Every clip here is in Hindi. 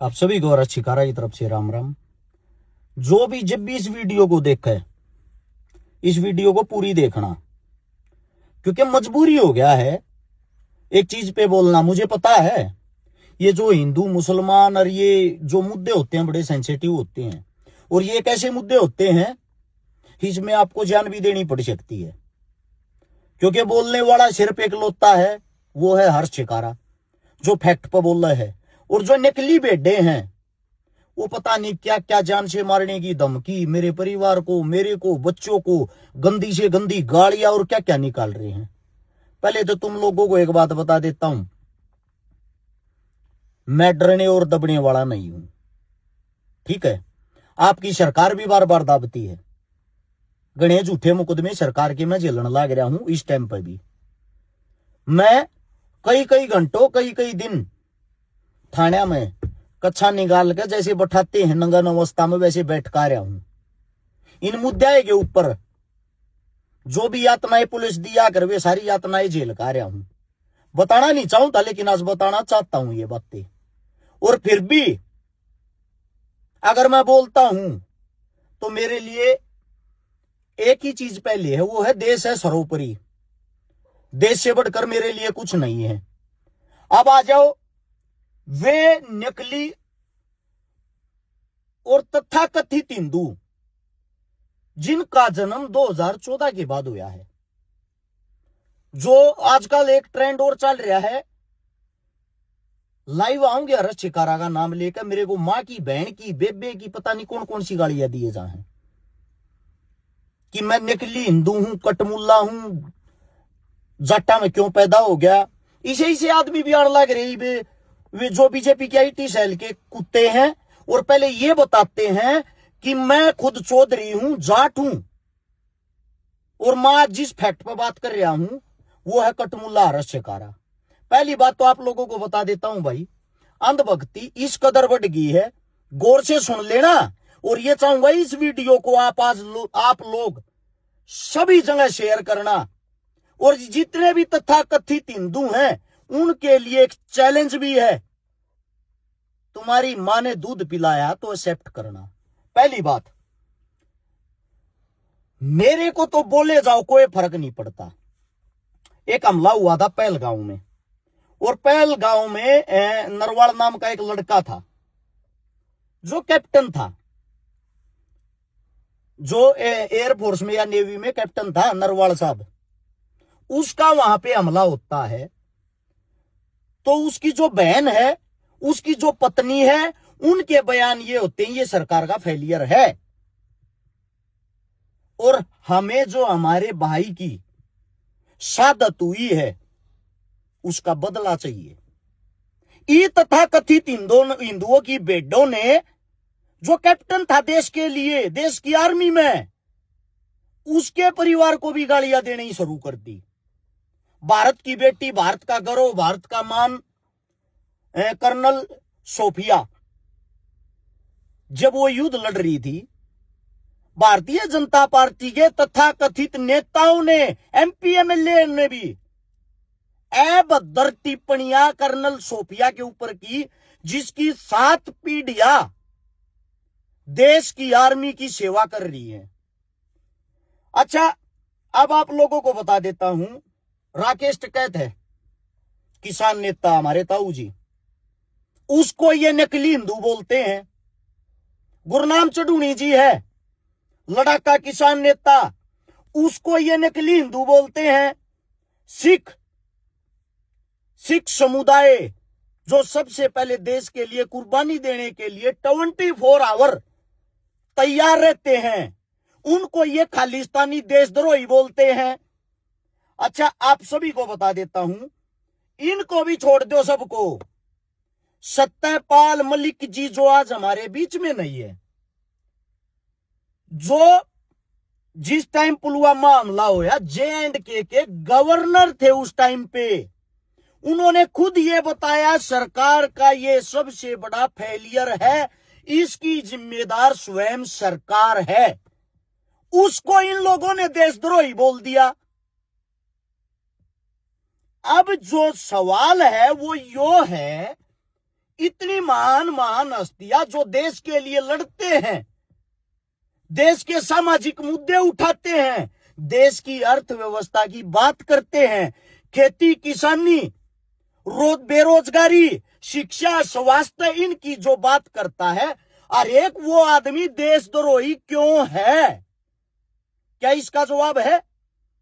आप सभी को और शिकारा की तरफ से राम राम। जो भी जब भी इस वीडियो को देखे, इस वीडियो को पूरी देखना, क्योंकि मजबूरी हो गया है एक चीज पे बोलना। मुझे पता है ये जो हिंदू मुसलमान और ये जो मुद्दे होते हैं बड़े सेंसिटिव होते हैं, और ये एक ऐसे मुद्दे होते हैं इसमें आपको जान भी देनी पड़ सकती है, क्योंकि बोलने वाला सिर्फ एक लोता है, वो है हर्ष शिकारा, जो फैक्ट पर बोल रहा है। और जो नकली बेडे हैं वो पता नहीं क्या क्या जान से मारने की धमकी, मेरे परिवार को, मेरे को, बच्चों को गंदी से गंदी गालियां और क्या क्या निकाल रहे हैं। पहले तो तुम लोगों को एक बात बता देता हूं, मैं डरने और दबने वाला नहीं हूं, ठीक है। आपकी सरकार भी बार बार दाबती है, गणेश झूठे मुकदमे सरकार के मैं झेलने लग रहा हूं। इस टाइम पर भी मैं कई कई घंटों कई कई दिन थाने में कच्छा निकाल के जैसे बैठाते हैं नंगन अवस्था में, वैसे बैठ कर रहा हूं। इन मुद्दे के ऊपर जो भी यातनाएं पुलिस दिया कर, वे सारी यातनाएं झेल कर रहा हूं। बताना नहीं चाहूं था, लेकिन आज बताना चाहता हूं ये बातें। और फिर भी अगर मैं बोलता हूं तो मेरे लिए एक ही चीज पहले है, वो है देश है सर्वोपरि। देश से बढ़कर मेरे लिए कुछ नहीं है। अब आ जाओ वे नकली और तथाकथित हिंदू जिनका जन्म 2014 के बाद हुआ है। जो आजकल एक ट्रेंड और चल रहा है, लाइव आऊंगे हर्ष शिकारा का नाम लेकर, मेरे को मां की, बहन की, बेबे की, पता नहीं कौन कौन सी गालियां दिए जाए कि मैं नकली हिंदू हूं, कटमुल्ला हूं, जाटा में क्यों पैदा हो गया। इसे इसे आदमी भी आड़ लग रही वे जो बीजेपी के IT सेल के कुत्ते हैं, और पहले ये बताते हैं कि मैं खुद चौधरी हूं, जाट हूं। और मैं जिस फैक्ट पर बात कर रहा हूं वो है कटमुल्ला हर्ष शिकारा। पहली बात तो आप लोगों को बता देता हूं भाई, अंधभक्ति इस कदर बढ़ गई है, गौर से सुन लेना। और ये चाहूंगा इस वीडियो को आप लोग सभी जगह शेयर करना। और जितने भी तथाकथित हिंदू हैं उनके लिए एक चैलेंज भी है, तुम्हारी मां ने दूध पिलाया तो एक्सेप्ट करना। पहली बात, मेरे को तो बोले जाओ कोई फर्क नहीं पड़ता। एक हमला हुआ था पहलगांव में, और पहलगांव में नरवाल नाम का एक लड़का था जो कैप्टन था, जो एयरफोर्स में या नेवी में कैप्टन था, नरवाल साहब। उसका वहां पे हमला होता है तो उसकी जो बहन है, उसकी जो पत्नी है, उनके बयान ये होते हैं ये सरकार का फेलियर है, और हमें जो हमारे भाई की शहादत हुई है उसका बदला चाहिए। ये तथाकथित हिंदुओं की बेटों ने, जो कैप्टन था देश के लिए, देश की आर्मी में, उसके परिवार को भी गालियां देनी शुरू कर दी। भारत की बेटी, भारत का गौरव, भारत का मान, कर्नल सोफिया, जब वो युद्ध लड़ रही थी, भारतीय जनता पार्टी के तथाकथित नेताओं ने, MP MLA ने भी अभद्र टिप्पणियां कर्नल सोफिया के ऊपर की, जिसकी 7 पीढ़ियां देश की आर्मी की सेवा कर रही है। अच्छा, अब आप लोगों को बता देता हूं, राकेश टिकैत है किसान नेता, हमारे ताऊ जी, उसको ये नकली हिंदू बोलते हैं। गुरनाम चढ़ूनी जी है लड़ाका किसान नेता, उसको ये नकली हिंदू बोलते हैं। सिख समुदाय जो सबसे पहले देश के लिए कुर्बानी देने के लिए 24 आवर तैयार रहते हैं, उनको ये खालिस्तानी देशद्रोही बोलते हैं। अच्छा, आप सभी को बता देता हूं, इनको भी छोड़ दो सबको। सत्यपाल मलिक जी जो आज हमारे बीच में नहीं है, जो जिस टाइम पुलवामा हमला हुआ J&K के गवर्नर थे उस टाइम पे, उन्होंने खुद ये बताया सरकार का ये सबसे बड़ा फेलियर है, इसकी जिम्मेदार स्वयं सरकार है। उसको इन लोगों ने देशद्रोही बोल दिया। अब जो सवाल है वो यो है इतनी महान महान हस्तियां जो देश के लिए लड़ते हैं, देश के सामाजिक मुद्दे उठाते हैं, देश की अर्थव्यवस्था की बात करते हैं, खेती किसानी, बेरोजगारी, शिक्षा, स्वास्थ्य, इनकी जो बात करता है, अरे वो आदमी देशद्रोही क्यों है? क्या इसका जवाब है?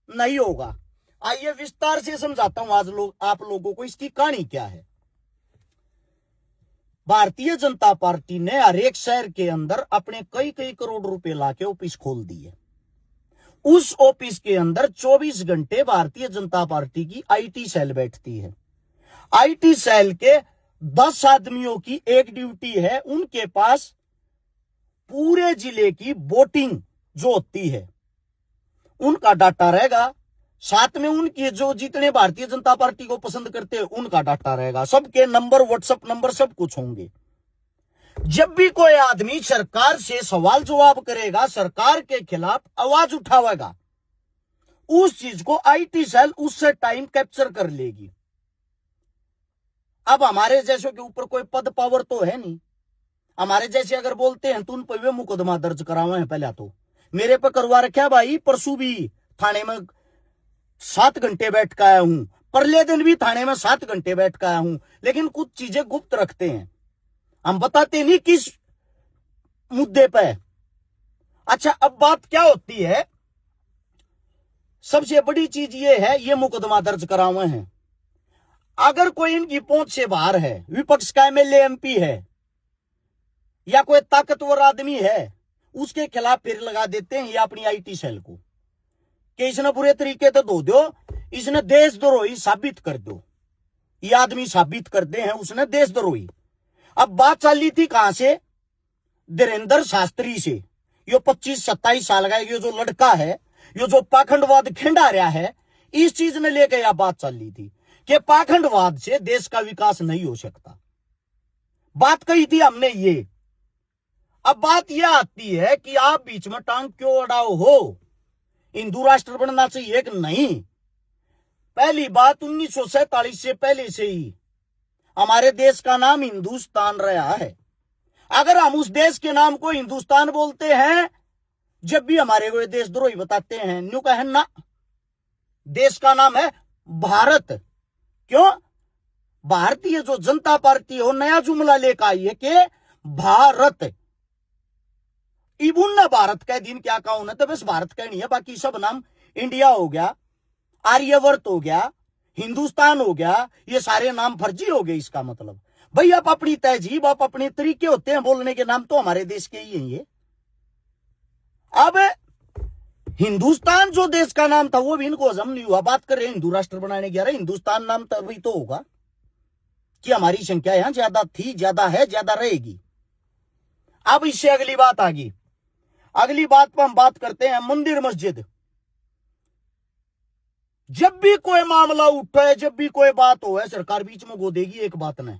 नहीं होगा। आइए विस्तार से समझाता हूं आज आप लोगों को इसकी कहानी क्या है। भारतीय जनता पार्टी ने हर एक शहर के अंदर अपने कई कई करोड़ रुपए लाके ऑफिस खोल दिए। उस ऑफिस के अंदर 24 घंटे भारतीय जनता पार्टी की आईटी सेल बैठती है। आईटी सेल के 10 आदमियों की एक ड्यूटी है, उनके पास पूरे जिले की वोटिंग जो होती है उनका डाटा रहेगा, साथ में उनके जो जितने भारतीय जनता पार्टी को पसंद करते हैं उनका डाटा रहेगा, सबके नंबर, व्हाट्सएप नंबर सब कुछ होंगे। जब भी कोई आदमी सरकार से सवाल जवाब करेगा, सरकार के खिलाफ आवाज उठावेगा, उस चीज को आईटी सेल उससे टाइम कैप्चर कर लेगी। अब हमारे जैसों के ऊपर कोई पद पावर तो है नहीं। हमारे जैसे अगर बोलते हैं तो उन पर वे मुकदमा दर्ज करावे हैं। पहला तो मेरे पर करवा रखा भाई, परसों भी थाने में 7 घंटे बैठ के आया हूं, परले दिन भी थाने में 7 घंटे बैठ के आया हूं, लेकिन कुछ चीजें गुप्त रखते हैं, हम बताते नहीं किस मुद्दे पे। अच्छा, अब बात क्या होती है, सबसे बड़ी चीज ये है, ये मुकदमा दर्ज करावे हैं। अगर कोई इनकी पहुंच से बाहर है, विपक्ष का एमएलए एमपी है या कोई ताकतवर आदमी है, उसके खिलाफ फिर लगा देते हैं ये अपनी आईटी सेल को कि इसने बुरे तरीके से धो दो, इसने देशद्रोही साबित कर दो। ये आदमी साबित कर दे हैं उसने देशद्रोही। अब बात चली थी कहां से? धीरेन्द्र शास्त्री से। यो 25-27 साल का ये जो लड़का है, ये जो पाखंडवाद खिंडा रहा है, इस चीज ने लेकर यह बात चली थी कि पाखंडवाद से देश का विकास नहीं हो सकता। बात कही थी हमने ये। अब बात यह आती है कि आप बीच में टांग क्यों अड़ाओ हो? हिंदू राष्ट्र बनना चाहिए कि नहीं? पहली बात, 1947 से पहले से ही हमारे देश का नाम हिंदुस्तान रहा है। अगर हम उस देश के नाम को हिंदुस्तान बोलते हैं, जब भी हमारे को देशद्रोही बताते हैं, न्यू कहें ना, देश का नाम है भारत। क्यों? भारतीय जो जनता पार्टी हो नया जुमला लेकर आई है कि भारत। इबुन भारत का दिन क्या कहूं ना, तो बस भारत कहनी है, बाकी सब नाम इंडिया हो गया, आर्यवर्त हो गया, हिंदुस्तान हो गया, ये सारे नाम फर्जी हो गए। इसका मतलब भाई आप अपनी तहजीब, आप अपने तरीके होते हैं बोलने के, नाम तो हमारे देश के ही हैं ये। अब हिंदुस्तान जो देश का नाम था वो भी इनको हजम नहीं हुआ। बात कर रहे हैं हिंदू राष्ट्र बनाने की, अरे हिंदुस्तान नाम तभी तो होगा कि हमारी संख्या यहां ज्यादा थी, ज्यादा है, ज्यादा रहेगी। अब इससे अगली बात आ गई। अगली बात पर हम बात करते हैं मंदिर मस्जिद। जब भी कोई मामला उठे, जब भी कोई बात हो, सरकार बीच में गो देगी एक बात ने,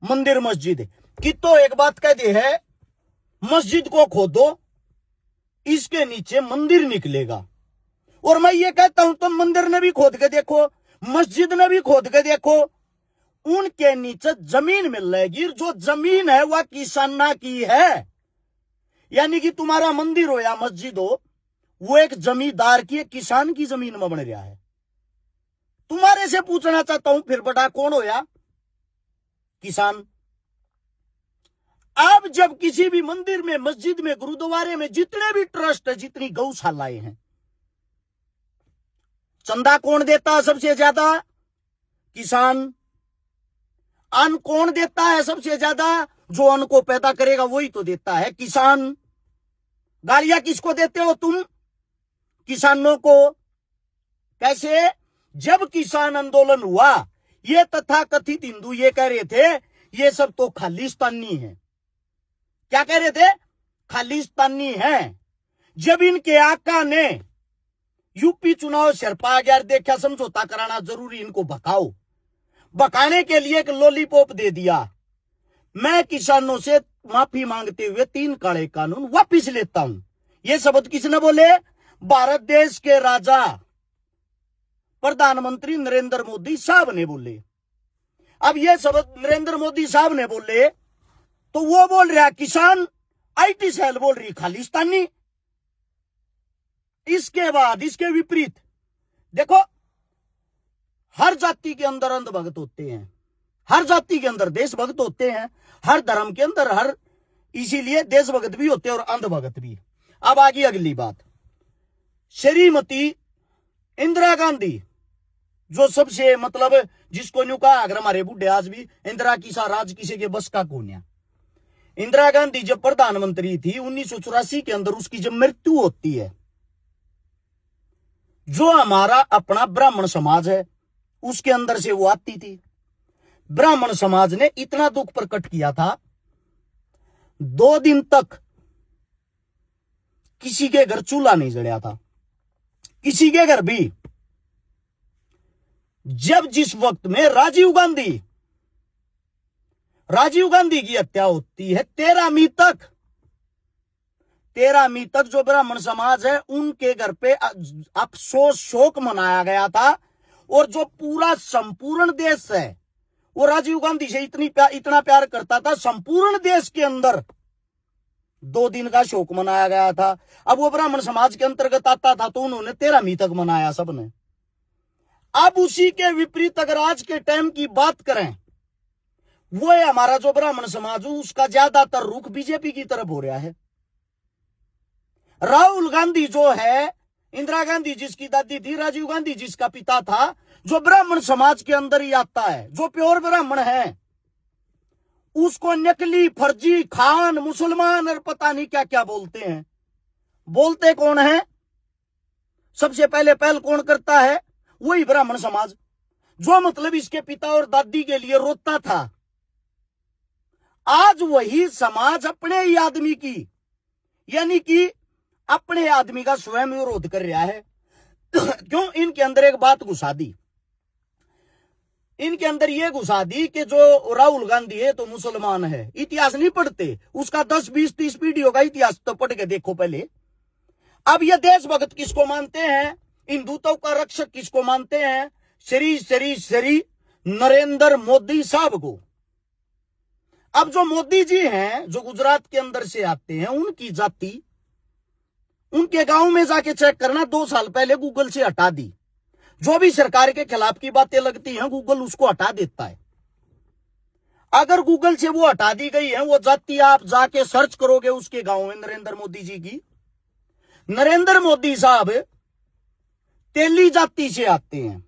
मंदिर मस्जिद की तो एक बात कह दे है, मस्जिद को खोदो, इसके नीचे मंदिर निकलेगा। और मैं ये कहता हूं तुम मंदिर ने भी खोद के देखो, मस्जिद ने भी खोद के देखो, उनके नीचे जमीन मिल जाएगी। जो जमीन है वह किसाना की है। यानी कि तुम्हारा मंदिर हो या मस्जिद हो, वो एक जमींदार की, एक किसान की जमीन में बन रहा है। तुम्हारे से पूछना चाहता हूं, फिर बड़ा कौन होया? किसान। अब जब किसी भी मंदिर में, मस्जिद में, गुरुद्वारे में, जितने भी ट्रस्ट है, जितनी गौशालाएं हैं, चंदा कौन देता है सबसे ज्यादा? किसान। अन्न कौन देता है सबसे ज्यादा? जो अन्न को पैदा करेगा वही तो देता है, किसान। गालियां किसको देते हो तुम? किसानों को। कैसे? जब किसान आंदोलन हुआ, ये तथाकथित हिंदू ये कह रहे थे ये सब तो खालिस्तानी है। क्या कह रहे थे? खालिस्तानी है। जब इनके आका ने यूपी चुनाव सिर पा गया, देखा समझौता कराना जरूरी, इनको भगाओ, भगाने के लिए एक लॉलीपॉप दे दिया। मैं किसानों से माफी मांगते हुए 3 काले कानून वापिस लेता हूं। ये शब्द किसने बोले? भारत देश के राजा प्रधानमंत्री नरेंद्र मोदी साहब ने बोले। अब ये शब्द नरेंद्र मोदी साहब ने बोले तो वो बोल रहा किसान, आईटी सेल बोल रही खालिस्तानी। इसके बाद इसके विपरीत देखो, हर जाति के अंदर अंधभक्त होते हैं, हर जाति के अंदर देशभक्त होते हैं, हर धर्म के अंदर हर, इसीलिए देशभक्त भी होते हैं और अंधभक्त भी। अब आगे अगली बात, श्रीमती इंदिरा गांधी जो सबसे मतलब जिसको न्यू कहा अगर हमारे बूढ़े आज भी इंदिरा की सा राज किसी के बस का कौन है। इंदिरा गांधी जब प्रधानमंत्री थी 1984 के अंदर, उसकी जब मृत्यु होती है, जो हमारा अपना ब्राह्मण समाज है उसके अंदर से वो आती थी। ब्राह्मण समाज ने इतना दुख प्रकट किया था, 2 दिन तक किसी के घर चूल्हा नहीं जलाया था, किसी के घर भी। जब जिस वक्त में राजीव गांधी की हत्या होती है 13 मई तक जो ब्राह्मण समाज है उनके घर पे अफसोस शोक मनाया गया था। और जो पूरा संपूर्ण देश है वो राजीव गांधी से इतना प्यार करता था, संपूर्ण देश के अंदर 2 दिन का शोक मनाया गया था। अब वो ब्राह्मण समाज के अंतर्गत आता था तो उन्होंने 13 मई तक मनाया सबने। अब उसी के विपरीत अगर आज के टाइम की बात करें, वो है हमारा जो ब्राह्मण समाज उसका ज्यादातर रुख बीजेपी की तरफ हो रहा है। राहुल गांधी जो है, इंदिरा गांधी जिसकी दादी थी, राजीव गांधी जिसका पिता था, जो ब्राह्मण समाज के अंदर ही आता है, जो प्योर ब्राह्मण है, उसको नकली फर्जी खान मुसलमान और पता नहीं क्या क्या बोलते हैं। बोलते कौन है? सबसे पहले पहल कौन करता है? वही ब्राह्मण समाज, जो मतलब इसके पिता और दादी के लिए रोता था। आज वही समाज अपने ही आदमी की, यानी कि अपने आदमी का स्वयं विरोध कर रहा है। क्यों? इनके अंदर एक बात घुसा दी, इनके अंदर ये घुसा दी कि जो राहुल गांधी है तो मुसलमान है। इतिहास नहीं पढ़ते, उसका 10, 20, 30 पीढ़ियों का इतिहास तो पढ़ के देखो पहले। अब ये देशभक्त किसको मानते हैं, हिंदुत्व का रक्षक किसको मानते हैं? श्री नरेंद्र मोदी साहब को। अब जो मोदी जी हैं जो गुजरात के अंदर से आते हैं, उनकी जाति उनके गांव में जाके चेक करना, 2 साल पहले गूगल से हटा दी। जो भी सरकार के खिलाफ की बातें लगती हैं गूगल उसको हटा देता है। अगर गूगल से वो हटा दी गई है, वो जाति आप जाके सर्च करोगे उसके गांव में नरेंद्र मोदी जी की, नरेंद्र मोदी साहब तेली जाति से आते हैं।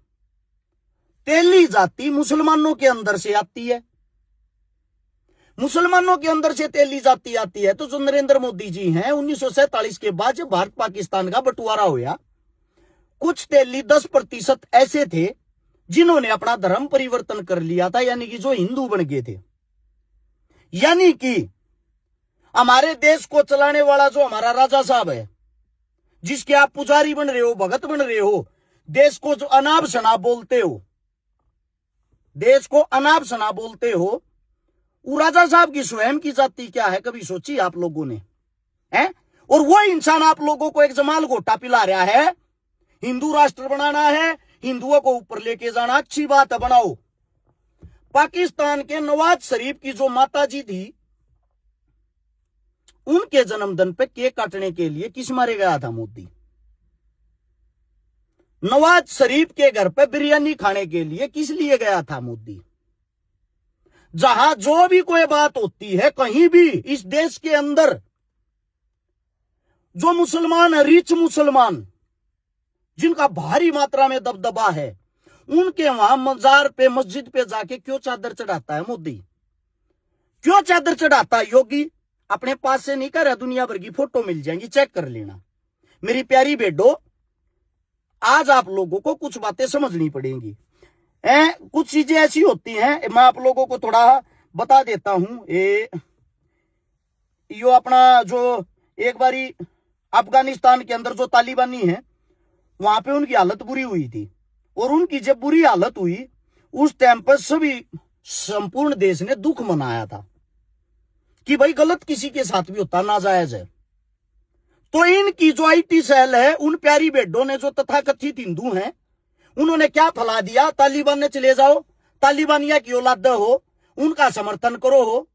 तेली जाति मुसलमानों के अंदर से आती है, मुसलमानों के अंदर से तेली जाति आती है। तो जो नरेंद्र मोदी जी हैं, 1947 के बाद जब भारत पाकिस्तान का बंटवारा हुआ, कुछ तेली 10% ऐसे थे जिन्होंने अपना धर्म परिवर्तन कर लिया था, यानी कि जो हिंदू बन गए थे। यानी कि हमारे देश को चलाने वाला जो हमारा राजा साहब है, जिसके आप पुजारी बन रहे हो, भगत बन रहे हो, देश को जो अनाप शनाप बोलते हो, देश को अनाप शनाप बोलते हो, वो राजा साहब की स्वयं की जाति क्या है, कभी सोची आप लोगों ने? हैं? और वो इंसान आप लोगों को एक जमाल घोटा पिला रहा है, हिंदू राष्ट्र बनाना है, हिंदुओं को ऊपर लेके जाना, अच्छी बात है, बनाओ। पाकिस्तान के नवाज शरीफ की जो माता जी थी, उनके जन्मदिन पे केक काटने के लिए किस मारे गया था? मोदी। नवाज शरीफ के घर पे बिरयानी खाने के लिए किस लिए गया था? मोदी। जहां जो भी कोई बात होती है कहीं भी इस देश के अंदर, जो मुसलमान है, रिच मुसलमान जिनका भारी मात्रा में दबदबा है, उनके वहां मजार पे मस्जिद पे जाके क्यों चादर चढ़ाता है मोदी? क्यों चादर चढ़ाता है? योगी अपने पास से नहीं कर रहा, दुनिया भर की फोटो मिल जाएंगी, चेक कर लेना। मेरी प्यारी बेटो, आज आप लोगों को कुछ बातें समझनी पड़ेंगी। कुछ चीजें ऐसी होती हैं, मैं आप लोगों को थोड़ा बता देता हूं। यो अपना जो एक बारी अफगानिस्तान के अंदर जो तालिबानी है, वहां पे उनकी हालत बुरी हुई थी, और उनकी जब बुरी हालत हुई उस टाइम पर सभी संपूर्ण देश ने दुख मनाया था कि भाई गलत किसी के साथ भी होता नाजायज है। तो इनकी जो आईटी सेल है, उन प्यारी बेटों ने जो तथाकथित हिंदू हैं, उन्होंने क्या फैला दिया? तालिबान ने चले जाओ, तालिबानिया की औलाद हो, उनका समर्थन करो हो,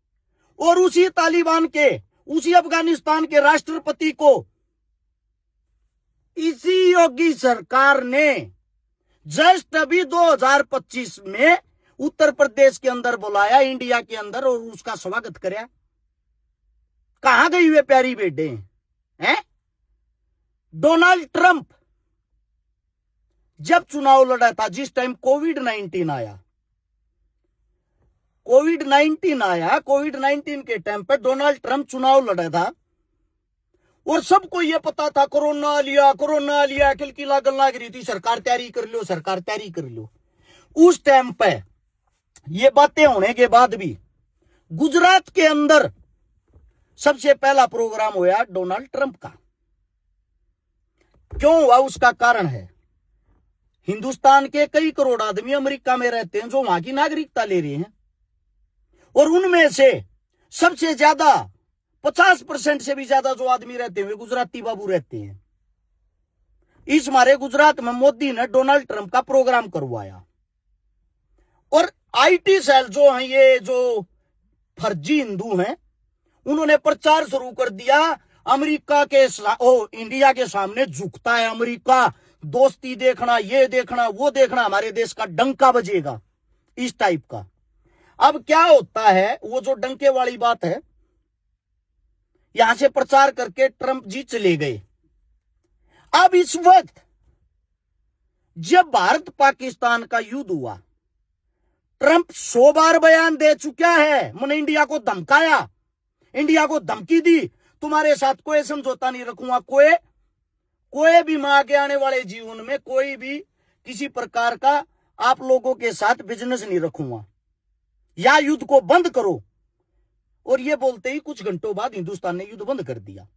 और उसी तालिबान के, उसी अफगानिस्तान के राष्ट्रपति को इसी योगी सरकार ने जस्ट अभी 2025 में उत्तर प्रदेश के अंदर बुलाया, इंडिया के अंदर, और उसका स्वागत कराया। कहां गई वे प्यारी बेटे हैं? डोनाल्ड ट्रंप जब चुनाव लड़ा था, जिस टाइम कोविड-19 आया, कोविड-19 के टाइम पर डोनाल्ड ट्रंप चुनाव लड़ा था, और सबको यह पता था कोरोना आ लिया, किलकिला गल लाग रही थी, सरकार तैयारी कर लो। उस टाइम पे ये बातें होने के बाद भी गुजरात के अंदर सबसे पहला प्रोग्राम हुआ डोनाल्ड ट्रंप का। क्यों हुआ? उसका कारण है, हिंदुस्तान के कई करोड़ आदमी अमेरिका में रहते हैं जो वहां की नागरिकता ले रहे हैं, और उनमें से सबसे ज्यादा 50% से भी ज्यादा जो आदमी रहते हैं गुजराती बाबू रहते हैं। इस मारे गुजरात में मोदी ने डोनाल्ड ट्रंप का प्रोग्राम करवाया, और आईटी सेल जो हैं, ये जो फर्जी हिंदू हैं, उन्होंने प्रचार शुरू कर दिया, अमेरिका के इंडिया के सामने झुकता है अमेरिका, दोस्ती देखना, ये देखना, वो देखना, हमारे देश का डंका बजेगा, इस टाइप का। अब क्या होता है, वो जो डंके वाली बात है, यहां से प्रचार करके ट्रंप जी चले गए। अब इस वक्त जब भारत पाकिस्तान का युद्ध हुआ, ट्रंप 100 बार बयान दे चुका है, मैंने इंडिया को धमकाया, इंडिया को धमकी दी, तुम्हारे साथ कोई समझौता नहीं रखूंगा, कोई भी मैं आगे आने वाले जीवन में कोई भी किसी प्रकार का आप लोगों के साथ बिजनेस नहीं रखूंगा, या युद्ध को बंद करो। और ये बोलते ही कुछ घंटों बाद हिंदुस्तान ने युद्ध बंद कर दिया।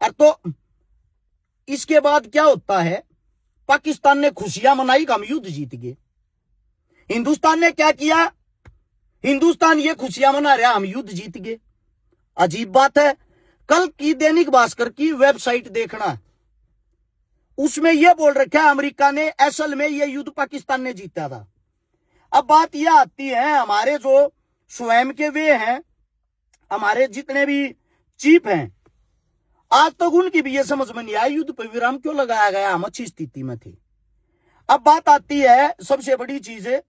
और तो इसके बाद क्या होता है, पाकिस्तान ने खुशियां मनाई कि हम युद्ध जीत गए। हिंदुस्तान ने क्या किया? हिंदुस्तान ये खुशियां मना रहा हम युद्ध जीत गए। अजीब बात है। कल की दैनिक भास्कर की वेबसाइट देखना, उसमें यह बोल रखा है अमेरिका ने असल में यह युद्ध पाकिस्तान ने जीता था। अब बात यह आती है, हमारे जो स्वयं के वे हैं, हमारे जितने भी चीफ हैं, आज तक उनकी भी यह समझ में नहीं आया युद्ध पर विराम क्यों लगाया गया, हम अच्छी स्थिति में थे। अब बात आती है, सबसे बड़ी चीज है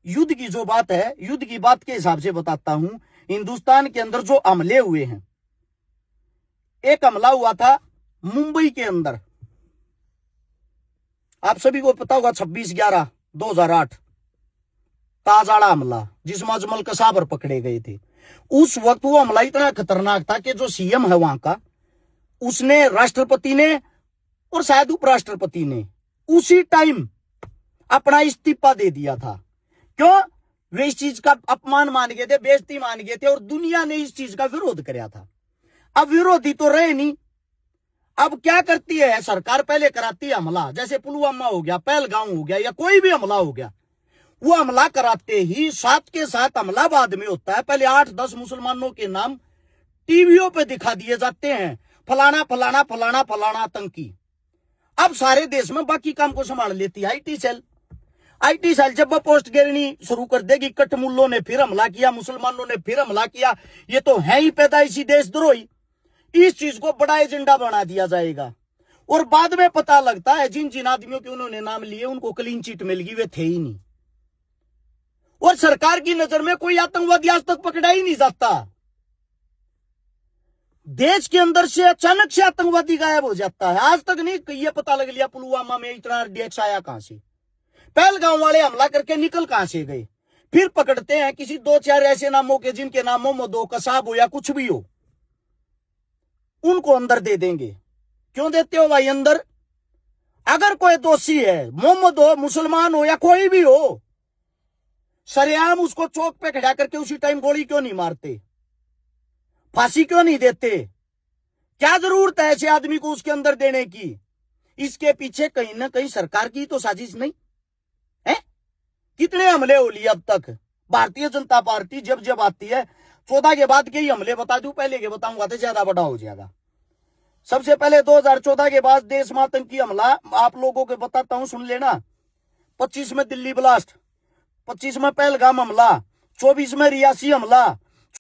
युद्ध की जो बात है, युद्ध की बात के हिसाब से बताता हूं। हिंदुस्तान के अंदर जो हमले हुए हैं, एक हमला हुआ था मुंबई के अंदर, आप सभी को पता होगा, 26/11/2008 ताजाड़ा हमला, जिसमें अजमल कसाबर पकड़े गए थे। उस वक्त वो हमला इतना खतरनाक था कि जो सीएम है वहां का, उसने, राष्ट्रपति ने और शायद उपराष्ट्रपति ने उसी टाइम अपना इस्तीफा दे दिया था। क्यों? वे इस चीज का अपमान मान गए थे, बेइज्जती मान गए थे, और दुनिया ने इस चीज का विरोध कराया था। अब विरोधी तो रहे नहीं। अब क्या करती है सरकार? पहले कराती है हमला, जैसे पुलवामा हो गया, पहलगाम हो गया, या कोई भी हमला हो गया, वो हमला कराते ही साथ के साथ हमला बाद में होता है। पहले 8-10 मुसलमानों के नाम टीवियों पे दिखा दिए जाते हैं, फलाना फलाना फलाना फलाना आतंकी। अब सारे देश में बाकी काम को संभाल लेती है आईटी सेल। आईटी सेल जब वह पोस्ट गिरनी शुरू कर देगी, कटमुल्लों ने फिर हमला किया, मुसलमानों ने फिर हमला किया, ये तो है ही पैदाइशी देशद्रोही, इस चीज को बड़ा एजेंडा बना दिया जाएगा। और बाद में पता लगता है जिन जिन आदमियों के उन्होंने नाम लिए उनको क्लीन चिट मिल गई, वे थे ही नहीं। और सरकार की नजर में कोई आतंकवादी आज तक पकड़ा ही नहीं जाता। देश के अंदर से अचानक से आतंकवादी गायब हो जाता है। आज तक नहीं ये पता लग लिया पुलवामा में इतना RDX आया कहां से, पहलगाम वाले हमला करके निकल कहां से गए। फिर पकड़ते हैं किसी 2-4 ऐसे नामों के जिनके नाम मोहम्मद हो, कसाब हो, या कुछ भी हो, उनको अंदर दे देंगे। क्यों देते हो भाई अंदर? अगर कोई दोषी है, मोहम्मद हो, मुसलमान हो, या कोई भी हो, सरेआम उसको चौक पे खड़ा करके उसी टाइम गोली क्यों नहीं मारते, फांसी क्यों नहीं देते? क्या जरूरत है ऐसे आदमी को उसके अंदर देने की? इसके पीछे कहीं ना कहीं सरकार की तो साजिश नहीं है? कितने हमले हो लिए अब तक? भारतीय जनता पार्टी जब जब आती है, 14 के बाद के ही हमले बता दूं, पहले के बताऊंगा तो ज्यादा बड़ा हो जाएगा। सबसे पहले 2014 के बाद देश में आतंकी हमला आप लोगों को बताता हूं, सुन लेना। 25 में दिल्ली ब्लास्ट, 25 में पहलगाम हमला, 24 में रियासी हमला,